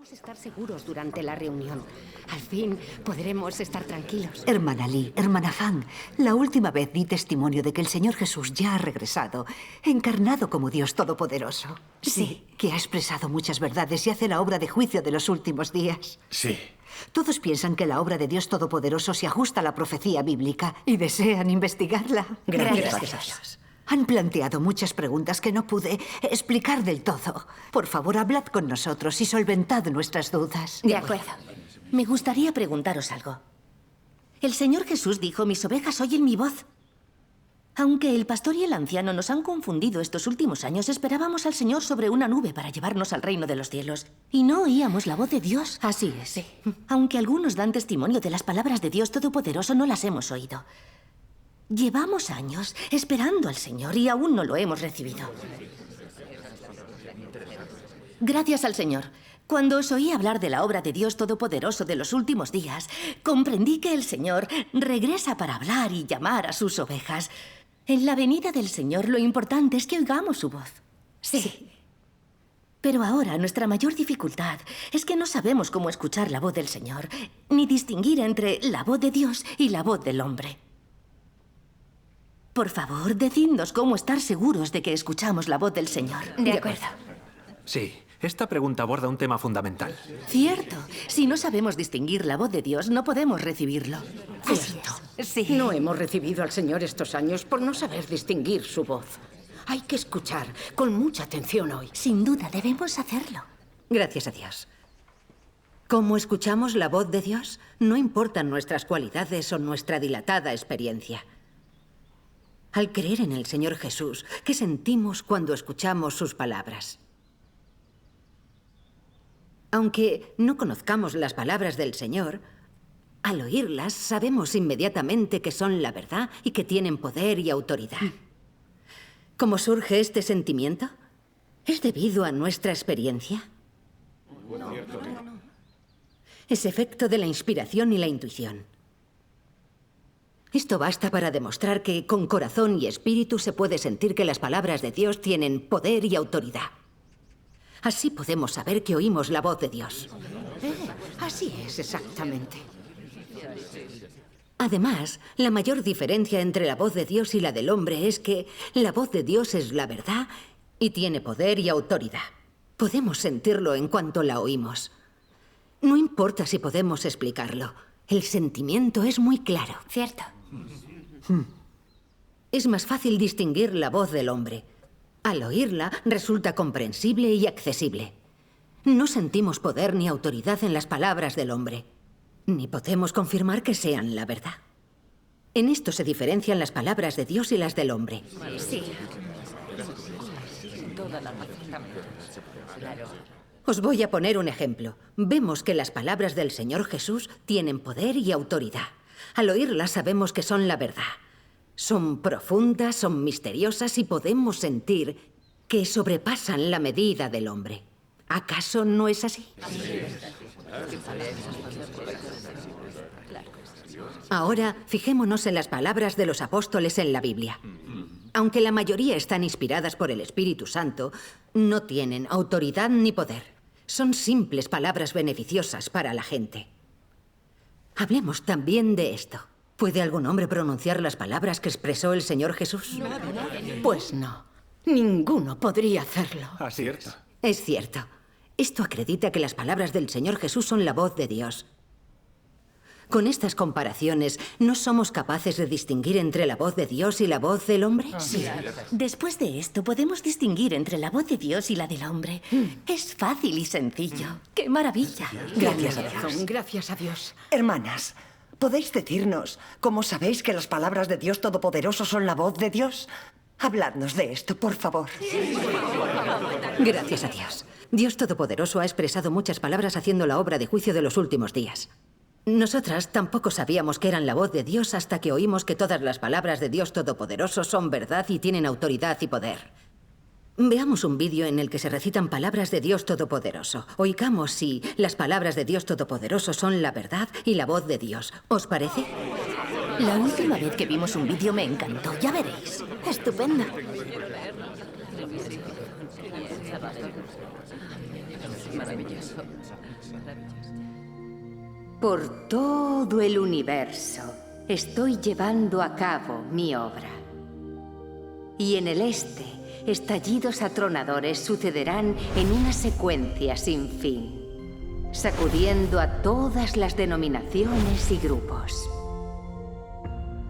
Podemos estar seguros durante la reunión. Al fin podremos estar tranquilos. Hermana Lee, hermana Fang, la última vez di testimonio de que el Señor Jesús ya ha regresado, encarnado como Dios Todopoderoso. Sí. Que ha expresado muchas verdades y hace la obra de juicio de los últimos días. Sí. Todos piensan que la obra de Dios Todopoderoso se ajusta a la profecía bíblica y desean investigarla. Gracias a Dios. Han planteado muchas preguntas que no pude explicar del todo. Por favor, hablad con nosotros y solventad nuestras dudas. De acuerdo. Me gustaría preguntaros algo. El Señor Jesús dijo, mis ovejas oyen mi voz. Aunque el pastor y el anciano nos han confundido estos últimos años, esperábamos al Señor sobre una nube para llevarnos al reino de los cielos. Y no oíamos la voz de Dios. Así es. Sí. Aunque algunos dan testimonio de las palabras de Dios Todopoderoso, no las hemos oído. Llevamos años esperando al Señor y aún no lo hemos recibido. Gracias al Señor. Cuando os oí hablar de la obra de Dios Todopoderoso de los últimos días, comprendí que el Señor regresa para hablar y llamar a sus ovejas. En la venida del Señor, lo importante es que oigamos su voz. Sí. Pero ahora nuestra mayor dificultad es que no sabemos cómo escuchar la voz del Señor, ni distinguir entre la voz de Dios y la voz del hombre. Por favor, decidnos cómo estar seguros de que escuchamos la voz del Señor. De acuerdo. Sí, esta pregunta aborda un tema fundamental. Cierto. Si no sabemos distinguir la voz de Dios, no podemos recibirlo. Cierto. Sí. No hemos recibido al Señor estos años por no saber distinguir su voz. Hay que escuchar con mucha atención hoy. Sin duda, debemos hacerlo. Gracias a Dios. ¿Cómo escuchamos la voz de Dios? No importan nuestras cualidades o nuestra dilatada experiencia. Al creer en el Señor Jesús, ¿qué sentimos cuando escuchamos sus palabras? Aunque no conozcamos las palabras del Señor, al oírlas sabemos inmediatamente que son la verdad y que tienen poder y autoridad. ¿Cómo surge este sentimiento? ¿Es debido a nuestra experiencia? Es efecto de la inspiración y la intuición. Esto basta para demostrar que con corazón y espíritu se puede sentir que las palabras de Dios tienen poder y autoridad. Así podemos saber que oímos la voz de Dios. Así es, exactamente. Además, la mayor diferencia entre la voz de Dios y la del hombre es que la voz de Dios es la verdad y tiene poder y autoridad. Podemos sentirlo en cuanto la oímos. No importa si podemos explicarlo. El sentimiento es muy claro. Cierto. Es más fácil distinguir la voz del hombre. Al oírla, resulta comprensible y accesible. No sentimos poder ni autoridad en las palabras del hombre, ni podemos confirmar que sean la verdad. En esto se diferencian las palabras de Dios y las del hombre. Sí. Os voy a poner un ejemplo. Vemos que las palabras del Señor Jesús tienen poder y autoridad. Al oírlas sabemos que son la verdad. Son profundas, son misteriosas y podemos sentir que sobrepasan la medida del hombre. ¿Acaso no es así? Ahora, fijémonos en las palabras de los apóstoles en la Biblia. Aunque la mayoría están inspiradas por el Espíritu Santo, no tienen autoridad ni poder. Son simples palabras beneficiosas para la gente. Hablemos también de esto. ¿Puede algún hombre pronunciar las palabras que expresó el Señor Jesús? Pues no. Ninguno podría hacerlo. Así es. Es cierto. Esto acredita que las palabras del Señor Jesús son la voz de Dios. Con estas comparaciones, ¿no somos capaces de distinguir entre la voz de Dios y la voz del hombre? Sí. Después de esto, podemos distinguir entre la voz de Dios y la del hombre. Es fácil y sencillo. ¡Qué maravilla! Gracias a Dios. Gracias a Dios. Hermanas, ¿podéis decirnos cómo sabéis que las palabras de Dios Todopoderoso son la voz de Dios? Habladnos de esto, por favor. Gracias a Dios. Dios Todopoderoso ha expresado muchas palabras haciendo la obra de juicio de los últimos días. Nosotras tampoco sabíamos que eran la voz de Dios hasta que oímos que todas las palabras de Dios Todopoderoso son verdad y tienen autoridad y poder. Veamos un vídeo en el que se recitan palabras de Dios Todopoderoso. Oigamos si las palabras de Dios Todopoderoso son la verdad y la voz de Dios. ¿Os parece? La última vez que vimos un vídeo me encantó, ya veréis. Estupendo. Maravilloso. Por todo el universo estoy llevando a cabo mi obra. Y en el este, estallidos atronadores sucederán en una secuencia sin fin, sacudiendo a todas las denominaciones y grupos.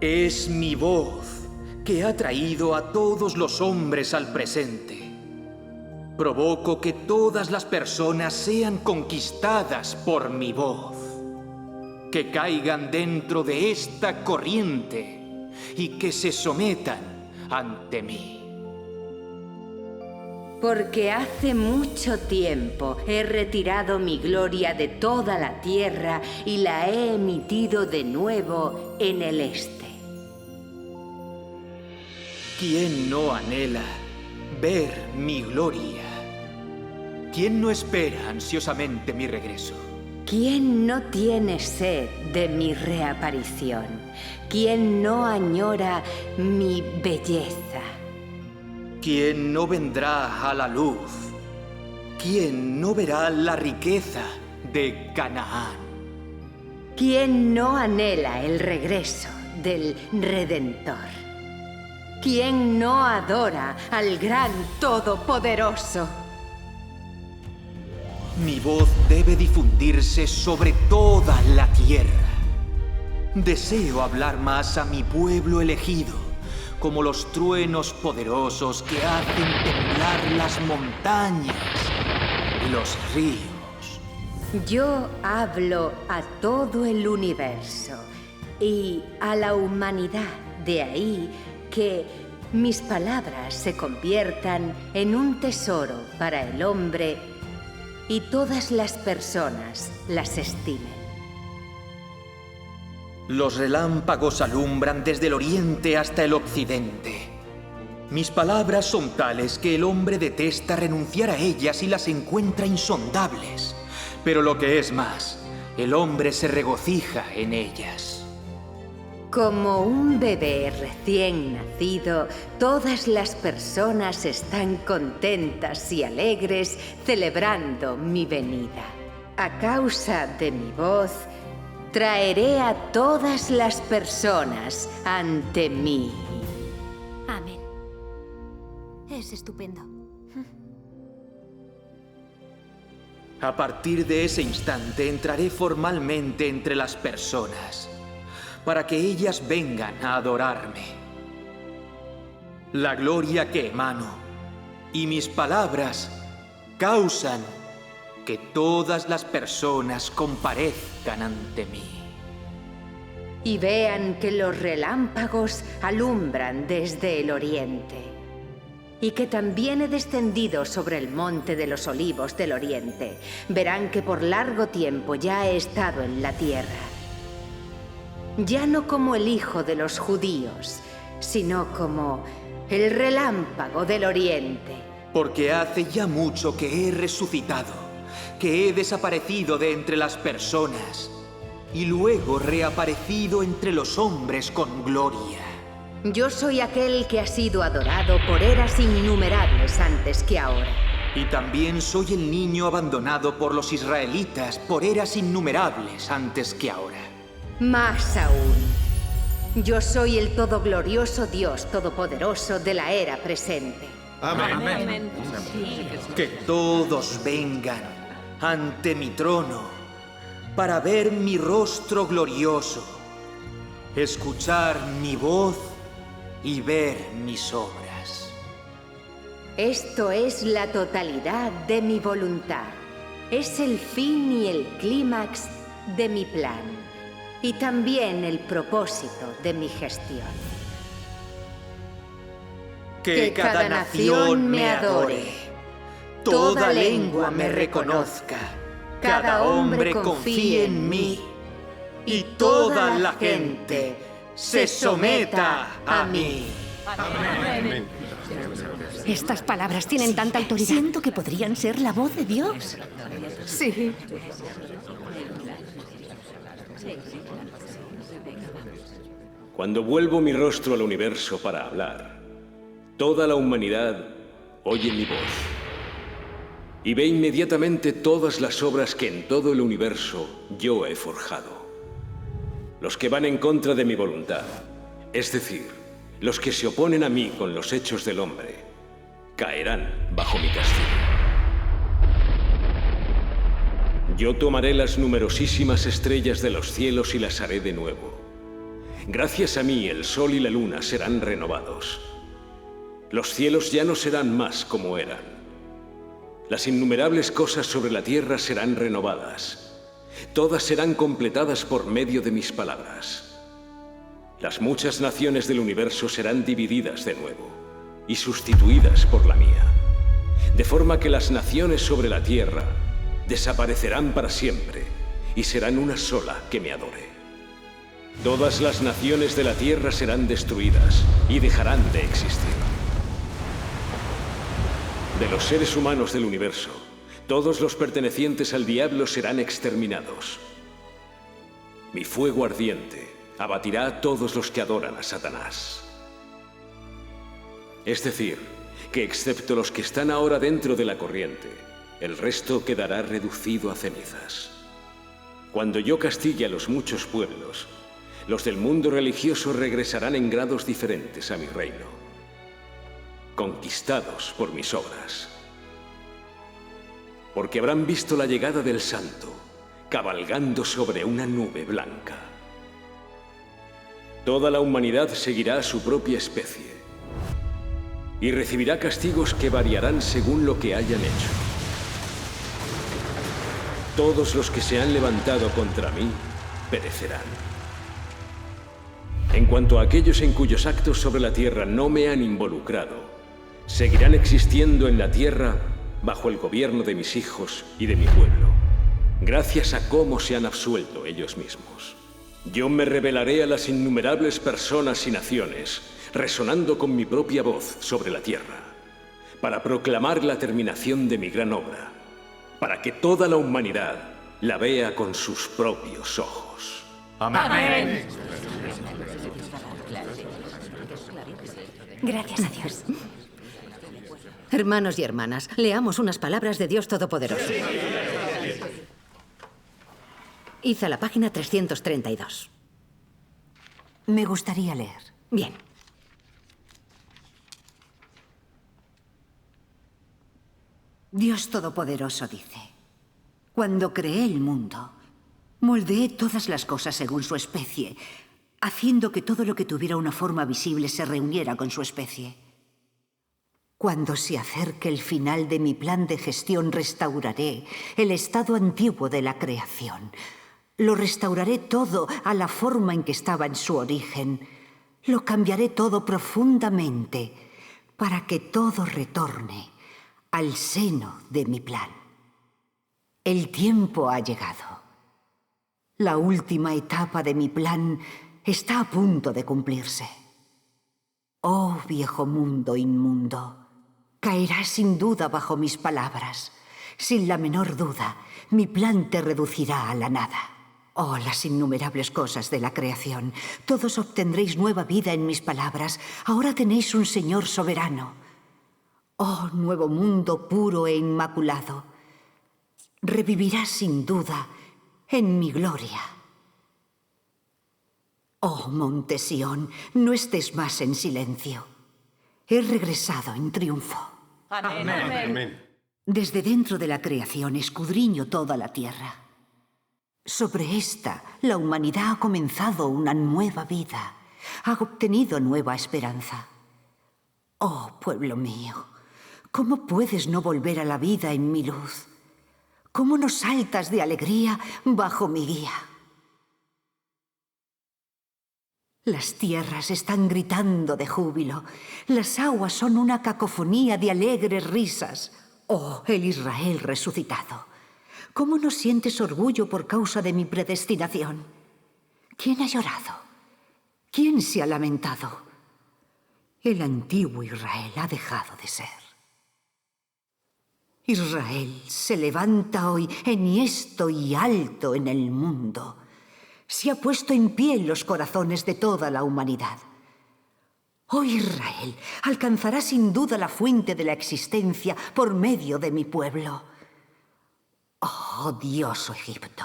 Es mi voz que ha traído a todos los hombres al presente. Provoco que todas las personas sean conquistadas por mi voz, que caigan dentro de esta corriente y que se sometan ante mí. Porque hace mucho tiempo he retirado mi gloria de toda la tierra y la he emitido de nuevo en el este. ¿Quién no anhela ver mi gloria? ¿Quién no espera ansiosamente mi regreso? ¿Quién no tiene sed de mi reaparición? ¿Quién no añora mi belleza? ¿Quién no vendrá a la luz? ¿Quién no verá la riqueza de Canaán? ¿Quién no anhela el regreso del Redentor? ¿Quién no adora al gran Todopoderoso? Mi voz debe difundirse sobre toda la tierra. Deseo hablar más a mi pueblo elegido, como los truenos poderosos que hacen temblar las montañas y los ríos. Yo hablo a todo el universo y a la humanidad. De ahí que mis palabras se conviertan en un tesoro para el hombre y todas las personas las estimen. Los relámpagos alumbran desde el oriente hasta el occidente. Mis palabras son tales que el hombre detesta renunciar a ellas y las encuentra insondables. Pero lo que es más, el hombre se regocija en ellas. Como un bebé recién nacido, todas las personas están contentas y alegres celebrando mi venida. A causa de mi voz, traeré a todas las personas ante mí. Amén. Es estupendo. A partir de ese instante entraré formalmente entre las personas, para que ellas vengan a adorarme. La gloria que emano y mis palabras causan que todas las personas comparezcan ante mí. Y vean que los relámpagos alumbran desde el oriente, y que también he descendido sobre el monte de los olivos del oriente. Verán que por largo tiempo ya he estado en la tierra. Ya no como el hijo de los judíos, sino como el relámpago del oriente. Porque hace ya mucho que he resucitado, que he desaparecido de entre las personas y luego reaparecido entre los hombres con gloria. Yo soy aquel que ha sido adorado por eras innumerables antes que ahora. Y también soy el niño abandonado por los israelitas por eras innumerables antes que ahora. Más aún, yo soy el todoglorioso Dios todopoderoso de la era presente. Amén. Que todos vengan ante mi trono para ver mi rostro glorioso, escuchar mi voz y ver mis obras. Esto es la totalidad de mi voluntad. Es el fin y el clímax de mi plan. Y también el propósito de mi gestión. Que cada nación me adore, toda lengua me reconozca, cada hombre confíe en mí y toda la gente se someta a mí. Amén. Estas palabras tienen tanta autoridad. Siento que podrían ser la voz de Dios. Sí. Cuando vuelvo mi rostro al universo para hablar, toda la humanidad oye mi voz. y ve inmediatamente todas las obras que en todo el universo yo he forjado. Los que van en contra de mi voluntad, es decir, los que se oponen a mí con los hechos del hombre, caerán bajo mi castigo. Yo tomaré las numerosísimas estrellas de los cielos y las haré de nuevo. Gracias a mí el sol y la luna serán renovados. Los cielos ya no serán más como eran. Las innumerables cosas sobre la tierra serán renovadas. Todas serán completadas por medio de mis palabras. Las muchas naciones del universo serán divididas de nuevo y sustituidas por la mía, de forma que las naciones sobre la tierra desaparecerán para siempre y serán una sola que me adore. Todas las naciones de la tierra serán destruidas y dejarán de existir. De los seres humanos del universo, todos los pertenecientes al diablo serán exterminados. Mi fuego ardiente abatirá a todos los que adoran a Satanás. Es decir, que excepto los que están ahora dentro de la corriente, el resto quedará reducido a cenizas. Cuando yo castigue a los muchos pueblos, los del mundo religioso regresarán en grados diferentes a mi reino, conquistados por mis obras. Porque habrán visto la llegada del Santo, cabalgando sobre una nube blanca. Toda la humanidad seguirá a su propia especie y recibirá castigos que variarán según lo que hayan hecho. Todos los que se han levantado contra mí perecerán. En cuanto a aquellos en cuyos actos sobre la tierra no me han involucrado, seguirán existiendo en la tierra bajo el gobierno de mis hijos y de mi pueblo, gracias a cómo se han absuelto ellos mismos. Yo me revelaré a las innumerables personas y naciones, resonando con mi propia voz sobre la tierra, para proclamar la terminación de mi gran obra, para que toda la humanidad la vea con sus propios ojos. Amén. Gracias a Dios. Hermanos y hermanas, leamos unas palabras de Dios Todopoderoso. Id a la página 332. Me gustaría leer. Bien. Dios Todopoderoso dice: cuando creé el mundo, moldeé todas las cosas según su especie, haciendo que todo lo que tuviera una forma visible se reuniera con su especie. Cuando se acerque el final de mi plan de gestión, restauraré el estado antiguo de la creación. Lo restauraré todo a la forma en que estaba en su origen. Lo cambiaré todo profundamente para que todo retorne al seno de mi plan. El tiempo ha llegado. La última etapa de mi plan está a punto de cumplirse. Oh, viejo mundo inmundo, caerás sin duda bajo mis palabras. Sin la menor duda, mi plan te reducirá a la nada. Oh, las innumerables cosas de la creación. Todos obtendréis nueva vida en mis palabras. Ahora tenéis un Señor soberano. Oh, nuevo mundo puro e inmaculado. Revivirás sin duda en mi gloria. Oh, monte Sión, no estés más en silencio. He regresado en triunfo. Amén. Amén. Desde dentro de la creación escudriño toda la tierra. Sobre esta, la humanidad ha comenzado una nueva vida. Ha obtenido nueva esperanza. Oh, pueblo mío, ¿cómo puedes no volver a la vida en mi luz? ¿Cómo no saltas de alegría bajo mi guía? Las tierras están gritando de júbilo. Las aguas son una cacofonía de alegres risas. Oh, el Israel resucitado. ¿Cómo no sientes orgullo por causa de mi predestinación? ¿Quién ha llorado? ¿Quién se ha lamentado? El antiguo Israel ha dejado de ser. Israel se levanta hoy enhiesto y alto en el mundo. Se ha puesto en pie en los corazones de toda la humanidad. Oh Israel, alcanzará sin duda la fuente de la existencia por medio de mi pueblo. Oh Dios, oh Egipto,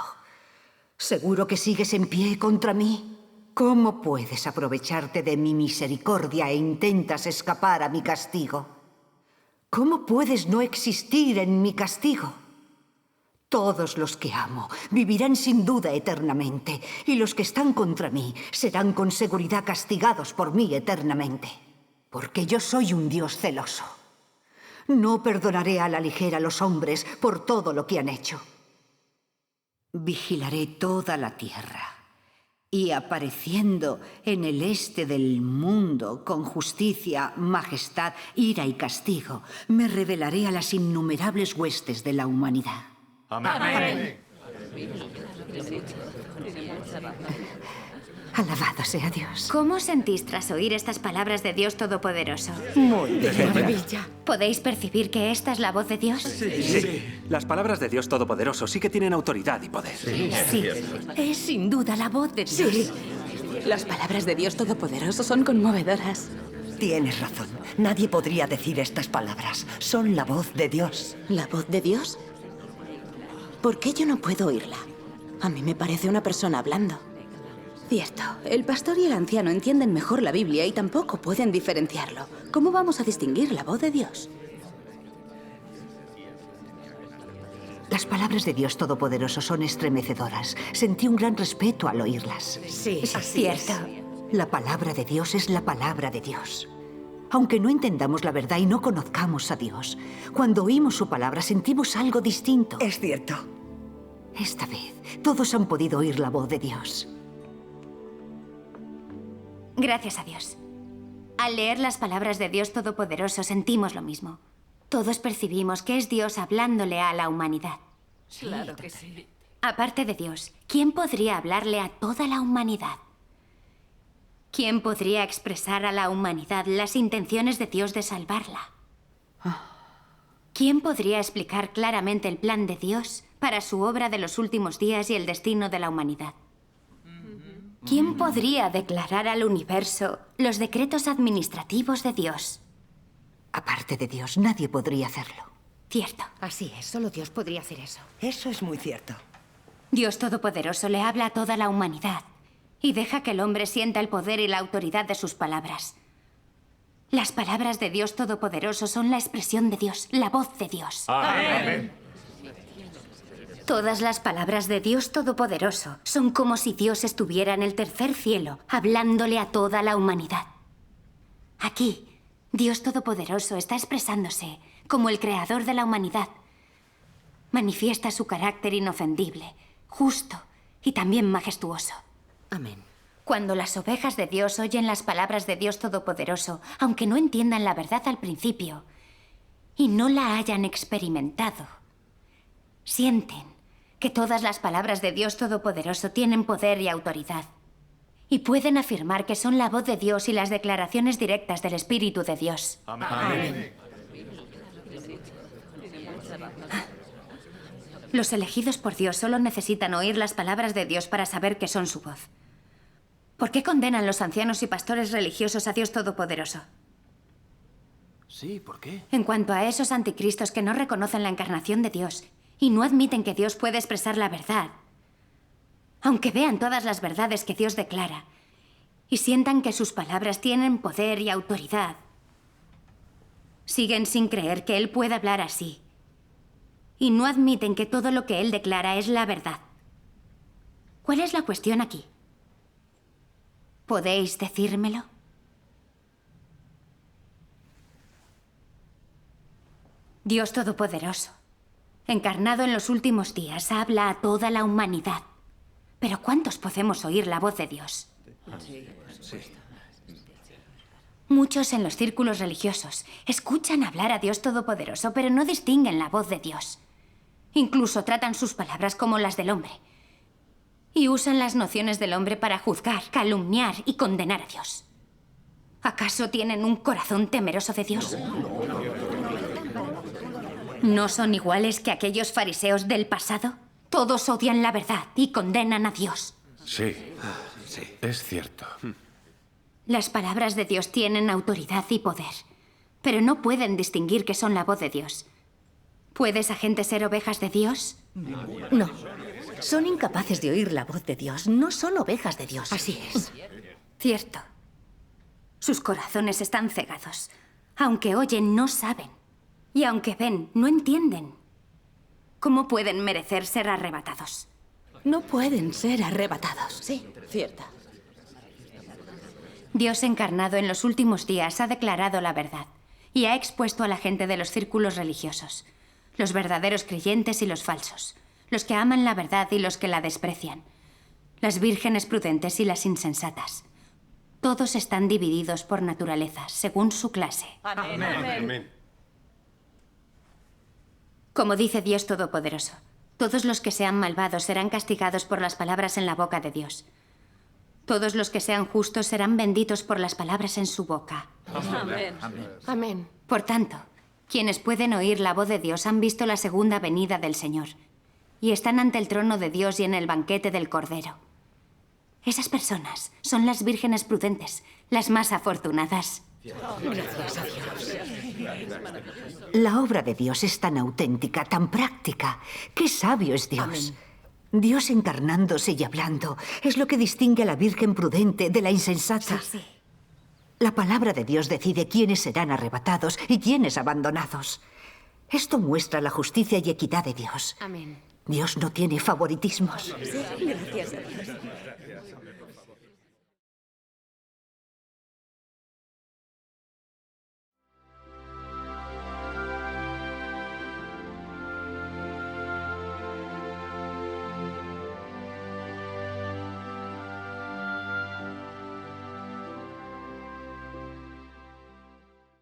¿seguro que sigues en pie contra mí? ¿Cómo puedes aprovecharte de mi misericordia e intentas escapar a mi castigo? ¿Cómo puedes no existir en mi castigo? Todos los que amo vivirán sin duda eternamente, y los que están contra mí serán con seguridad castigados por mí eternamente. Porque yo soy un Dios celoso. No perdonaré a la ligera a los hombres por todo lo que han hecho. Vigilaré toda la tierra, y apareciendo en el este del mundo con justicia, majestad, ira y castigo, me revelaré a las innumerables huestes de la humanidad. Amén. Alabado sea Dios. ¿Cómo os sentís tras oír estas palabras de Dios Todopoderoso? Muy bien. Maravilla. ¿Podéis percibir que esta es la voz de Dios? Sí. Las palabras de Dios Todopoderoso sí que tienen autoridad y poder. Sí, es sin duda la voz de Dios. Sí. Las palabras de Dios Todopoderoso son conmovedoras. Tienes razón. Nadie podría decir estas palabras. Son la voz de Dios. ¿La voz de Dios? ¿Por qué yo no puedo oírla? A mí me parece una persona hablando. Cierto, el pastor y el anciano entienden mejor la Biblia y tampoco pueden diferenciarlo. ¿Cómo vamos a distinguir la voz de Dios? Las palabras de Dios Todopoderoso son estremecedoras. Sentí un gran respeto al oírlas. Sí, Es cierto. La palabra de Dios es la palabra de Dios. Aunque no entendamos la verdad y no conozcamos a Dios, cuando oímos su palabra sentimos algo distinto. Es cierto. Esta vez, todos han podido oír la voz de Dios. Gracias a Dios. Al leer las palabras de Dios Todopoderoso sentimos lo mismo. Todos percibimos que es Dios hablándole a la humanidad. Claro que sí. Aparte de Dios, ¿quién podría hablarle a toda la humanidad? ¿Quién podría expresar a la humanidad las intenciones de Dios de salvarla? ¿Quién podría explicar claramente el plan de Dios para su obra de los últimos días y el destino de la humanidad? ¿Quién podría declarar al universo los decretos administrativos de Dios? Aparte de Dios, nadie podría hacerlo. Cierto. Así es, solo Dios podría hacer eso. Eso es muy cierto. Dios Todopoderoso le habla a toda la humanidad y deja que el hombre sienta el poder y la autoridad de sus palabras. Las palabras de Dios Todopoderoso son la expresión de Dios, la voz de Dios. Amén. Todas las palabras de Dios Todopoderoso son como si Dios estuviera en el tercer cielo, hablándole a toda la humanidad. Aquí, Dios Todopoderoso está expresándose como el creador de la humanidad. Manifiesta su carácter inofendible, justo y también majestuoso. Amén. Cuando las ovejas de Dios oyen las palabras de Dios Todopoderoso, aunque no entiendan la verdad al principio y no la hayan experimentado, sienten que todas las palabras de Dios Todopoderoso tienen poder y autoridad y pueden afirmar que son la voz de Dios y las declaraciones directas del Espíritu de Dios. Amén. Los elegidos por Dios solo necesitan oír las palabras de Dios para saber que son su voz. ¿Por qué condenan los ancianos y pastores religiosos a Dios Todopoderoso? Sí, ¿por qué? En cuanto a esos anticristos que no reconocen la encarnación de Dios y no admiten que Dios puede expresar la verdad, aunque vean todas las verdades que Dios declara y sientan que sus palabras tienen poder y autoridad, siguen sin creer que Él pueda hablar así y no admiten que todo lo que Él declara es la verdad. ¿Cuál es la cuestión aquí? ¿Podéis decírmelo? Dios Todopoderoso, encarnado en los últimos días, habla a toda la humanidad. Pero ¿cuántos podemos oír la voz de Dios? Muchos en los círculos religiosos escuchan hablar a Dios Todopoderoso, pero no distinguen la voz de Dios. Incluso tratan sus palabras como las del hombre. Y usan las nociones del hombre para juzgar, calumniar y condenar a Dios. ¿Acaso tienen un corazón temeroso de Dios? ¿No son iguales que aquellos fariseos del pasado? Todos odian la verdad y condenan a Dios. Sí, es cierto. Las palabras de Dios tienen autoridad y poder, pero no pueden distinguir que son la voz de Dios. ¿Puede esa gente ser ovejas de Dios? No. Son incapaces de oír la voz de Dios. No son ovejas de Dios. Así es. Cierto. Sus corazones están cegados. Aunque oyen, no saben. Y aunque ven, no entienden. ¿Cómo pueden merecer ser arrebatados? No pueden ser arrebatados. Sí, cierta. Dios encarnado en los últimos días ha declarado la verdad y ha expuesto a la gente de los círculos religiosos, los verdaderos creyentes y los falsos, los que aman la verdad y los que la desprecian, las vírgenes prudentes y las insensatas. Todos están divididos por naturaleza, según su clase. Amén. Amén. Como dice Dios Todopoderoso, todos los que sean malvados serán castigados por las palabras en la boca de Dios. Todos los que sean justos serán benditos por las palabras en su boca. Amén. Amén. Por tanto, quienes pueden oír la voz de Dios han visto la segunda venida del Señor y están ante el trono de Dios y en el banquete del Cordero. Esas personas son las vírgenes prudentes, las más afortunadas. Gracias a Dios. La obra de Dios es tan auténtica, tan práctica. ¡Qué sabio es Dios! Amén. Dios encarnándose y hablando es lo que distingue a la Virgen prudente de la insensata. Sí, sí. La palabra de Dios decide quiénes serán arrebatados y quiénes abandonados. Esto muestra la justicia y equidad de Dios. Amén. Dios no tiene favoritismos. Sí, gracias a Dios.